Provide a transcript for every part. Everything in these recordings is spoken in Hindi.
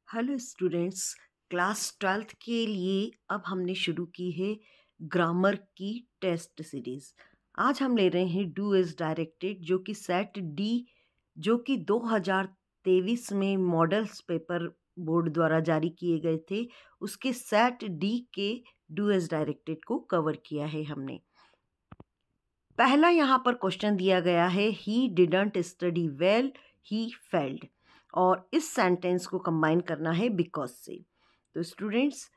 Hello students. क्लास 12th के लिए अब हमने शुरू की है ग्रामर की टेस्ट सीरीज़। आज हम ले रहे हैं डू एज डायरेक्टेड, जो कि सेट डी, जो कि 2023 में मॉडल्स पेपर बोर्ड द्वारा जारी किए गए थे, उसके सेट डी के डू एज डायरेक्टेड को कवर किया है हमने। पहला यहाँ पर क्वेश्चन दिया गया है, he didn't study well, he failed, और इस सेंटेंस को कंबाइन करना है बिकॉज से। तो स्टूडेंट्स,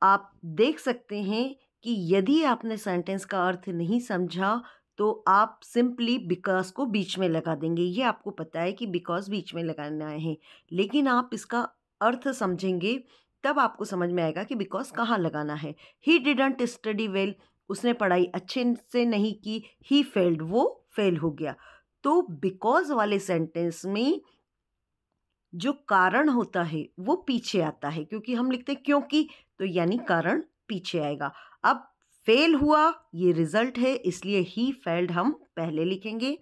आप देख सकते हैं कि यदि आपने सेंटेंस का अर्थ नहीं समझा तो आप सिंपली बिकॉज को बीच में लगा देंगे। ये आपको पता है कि बिकॉज बीच में लगाना है, लेकिन आप इसका अर्थ समझेंगे तब आपको समझ में आएगा कि बिकॉज कहाँ लगाना है। ही डिडंट स्टडी वेल, उसने पढ़ाई अच्छे से नहीं की। ही फेल्ड, वो फेल हो गया। तो बिकॉज वाले सेंटेंस में जो कारण होता है वो पीछे आता है, क्योंकि हम लिखते हैं क्योंकि, तो यानी कारण पीछे आएगा। अब फेल हुआ ये रिजल्ट है, इसलिए ही फेल्ड हम पहले लिखेंगे।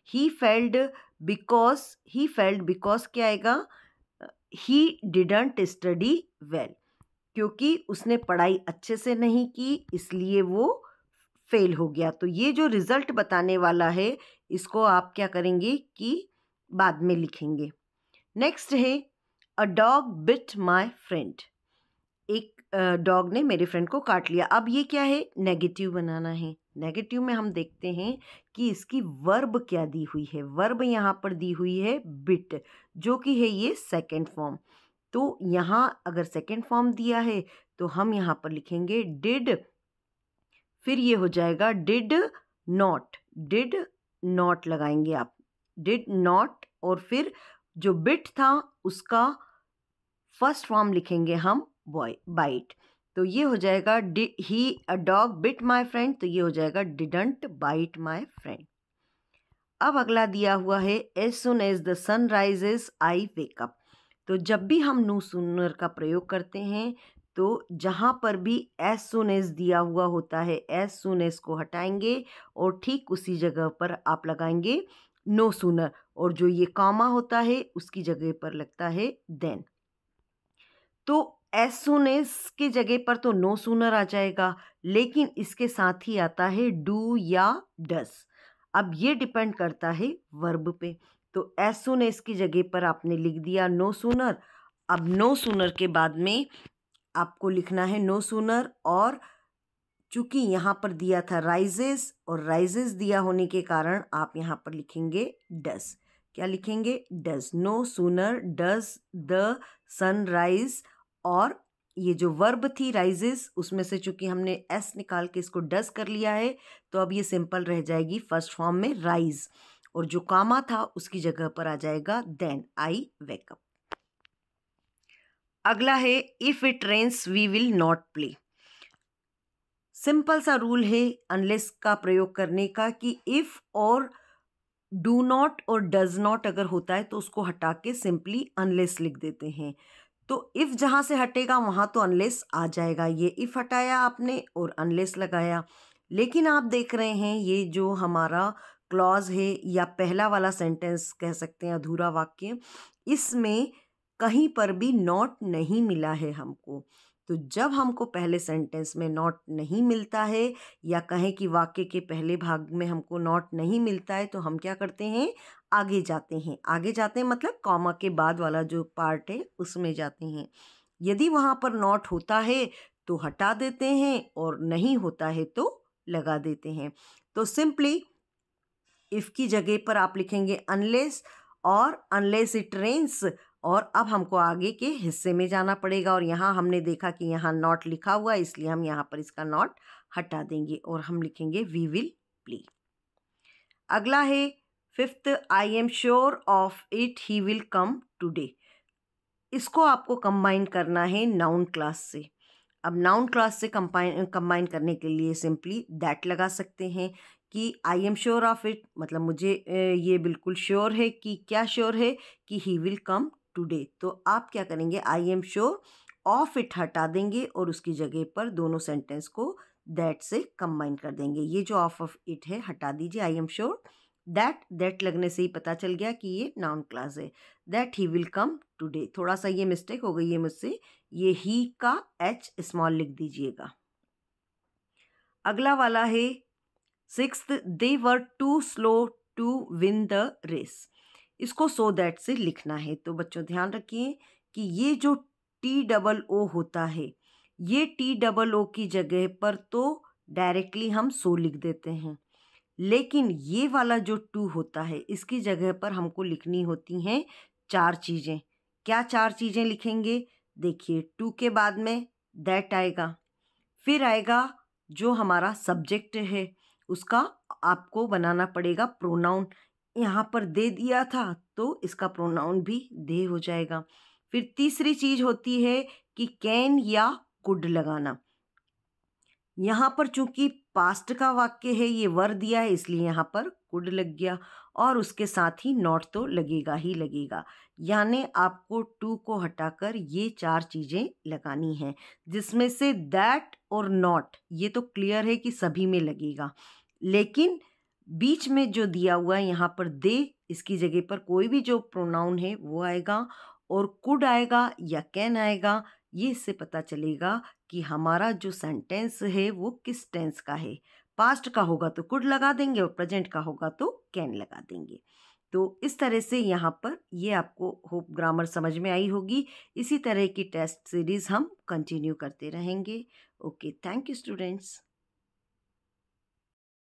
ही फेल्ड बिकॉज क्या आएगा, ही डिडंट स्टडी वेल, क्योंकि उसने पढ़ाई अच्छे से नहीं की इसलिए वो फेल हो गया। तो ये जो रिजल्ट बताने वाला है इसको आप क्या करेंगे कि बाद में लिखेंगे। नेक्स्ट है, अ डॉग बिट माई फ्रेंड, एक डॉग ने मेरे फ्रेंड को काट लिया। अब ये क्या है, नेगेटिव बनाना है। नेगेटिव में हम देखते हैं कि इसकी वर्ब क्या दी हुई है। वर्ब यहाँ पर दी हुई है बिट, जो कि है ये सेकेंड फॉर्म। तो यहाँ अगर सेकेंड फॉर्म दिया है तो हम यहाँ पर लिखेंगे डिड, फिर ये हो जाएगा डिड नॉट लगाएंगे आप, डिड नॉट, और फिर जो बिट था उसका फर्स्ट फॉर्म लिखेंगे हम बाइट। तो ये हो जाएगा ही a dog bit my friend, तो ये हो जाएगा डिडंट बाइट माई फ्रेंड। अब अगला दिया हुआ है, as soon as the sun rises I wake up. तो जब भी हम नो सूनर का प्रयोग करते हैं तो जहाँ पर भी एज सुन एज दिया हुआ होता है, एज सुन एज को हटाएंगे और ठीक उसी जगह पर आप लगाएंगे नो सूनर, और जो ये कॉमा होता है उसकी जगह पर लगता है देन। तो एज सुन एज की जगह पर तो नो सूनर आ जाएगा, लेकिन इसके साथ ही आता है डू या डस। अब ये डिपेंड करता है वर्ब पे। तो एज सुन एज की जगह पर आपने लिख दिया नो सूनर। अब नो सूनर के बाद में आपको लिखना है नो सूनर, और चूंकि यहाँ पर दिया था राइजेस, और राइजेस दिया होने के कारण आप यहाँ पर लिखेंगे डस। क्या लिखेंगे, does. No sooner does the sun rise, और ये जो वर्ब थी राइजेस, उसमें से चूंकि हमने एस निकाल के इसको डस कर लिया है तो अब ये सिंपल रह जाएगी फर्स्ट फॉर्म में राइज, और जो कामा था उसकी जगह पर आ जाएगा देन आई वेकअप। अगला है, if it rains we will not play. Simple सा रूल है अनलेस का प्रयोग करने का कि इफ और डू नॉट और डज नॉट अगर होता है तो उसको हटा के सिंपली अनलेस लिख देते हैं। तो इफ जहाँ से हटेगा वहाँ तो अनलेस आ जाएगा। ये इफ हटाया आपने और अनलेस लगाया, लेकिन आप देख रहे हैं ये जो हमारा क्लॉज है या पहला वाला सेंटेंस कह सकते हैं अधूरा वाक्य, इसमें कहीं पर भी नॉट नहीं मिला है हमको। तो जब हमको पहले सेंटेंस में नॉट नहीं मिलता है या कहें कि वाक्य के पहले भाग में हमको नॉट नहीं मिलता है तो हम क्या करते हैं, आगे जाते हैं मतलब कॉमा के बाद वाला जो पार्ट है उसमें जाते हैं। यदि वहाँ पर नॉट होता है तो हटा देते हैं और नहीं होता है तो लगा देते हैं। तो सिंपली इफ की जगह पर आप लिखेंगे अनलेस, और अनलेस इट रेन्स, और अब हमको आगे के हिस्से में जाना पड़ेगा, और यहाँ हमने देखा कि यहाँ नॉट लिखा हुआ है इसलिए हम यहाँ पर इसका नॉट हटा देंगे और हम लिखेंगे वी विल प्ले। अगला है fifth, I am sure of it he will come today. इसको आपको कंबाइन करना है नाउन क्लास से। अब नाउन क्लास से कंबाइन करने के लिए सिंपली दैट लगा सकते हैं कि I am sure of it, मतलब मुझे ये बिल्कुल श्योर है कि क्या श्योर है कि ही विल कम टुडे। तो आप क्या करेंगे, I am sure of it हटा देंगे और उसकी जगह पर दोनों सेंटेंस को दैट से कंबाइन कर देंगे। ये जो ऑफ इट है हटा दीजिए, आई एम श्योर दैट लगने से ही पता चल गया कि ये नाउन क्लास है। That he will come today, थोड़ा सा ये मिस्टेक हो गई है मुझसे, ये ही का एच स्मॉल लिख दीजिएगा। अगला वाला है 6th, they were too slow to win the race. इसको सो दैट से लिखना है। तो बच्चों ध्यान रखिए कि ये जो TOO होता है, ये TOO की जगह पर तो डायरेक्टली हम सो लिख देते हैं, लेकिन ये वाला जो टू होता है इसकी जगह पर हमको लिखनी होती हैं 4 चीज़ें। क्या 4 चीज़ें लिखेंगे? देखिए, टू के बाद में दैट आएगा, फिर आएगा जो हमारा सब्जेक्ट है उसका आपको बनाना पड़ेगा प्रोनाउन। यहाँ पर दे दिया था तो इसका प्रोनाउन भी दे हो जाएगा। फिर तीसरी चीज़ होती है कि कैन या कुड लगाना। यहाँ पर चूंकि पास्ट का वाक्य है, ये वर दिया है, इसलिए यहाँ पर कुड लग गया, और उसके साथ ही नॉट तो लगेगा ही लगेगा। यानी आपको टू को हटाकर ये 4 चीज़ें लगानी हैं, जिसमें से दैट और नॉट ये तो क्लियर है कि सभी में लगेगा, लेकिन बीच में जो दिया हुआ है यहाँ पर दे, इसकी जगह पर कोई भी जो प्रोनाउन है वो आएगा, और कुड आएगा या कैन आएगा। ये इससे पता चलेगा कि हमारा जो सेंटेंस है वो किस टेंस का है। पास्ट का होगा तो कुड लगा देंगे और प्रेजेंट का होगा तो कैन लगा देंगे। तो इस तरह से यहाँ पर ये आपको होप ग्रामर समझ में आई होगी। इसी तरह की टेस्ट सीरीज़ हम कंटिन्यू करते रहेंगे। Okay, thank you students.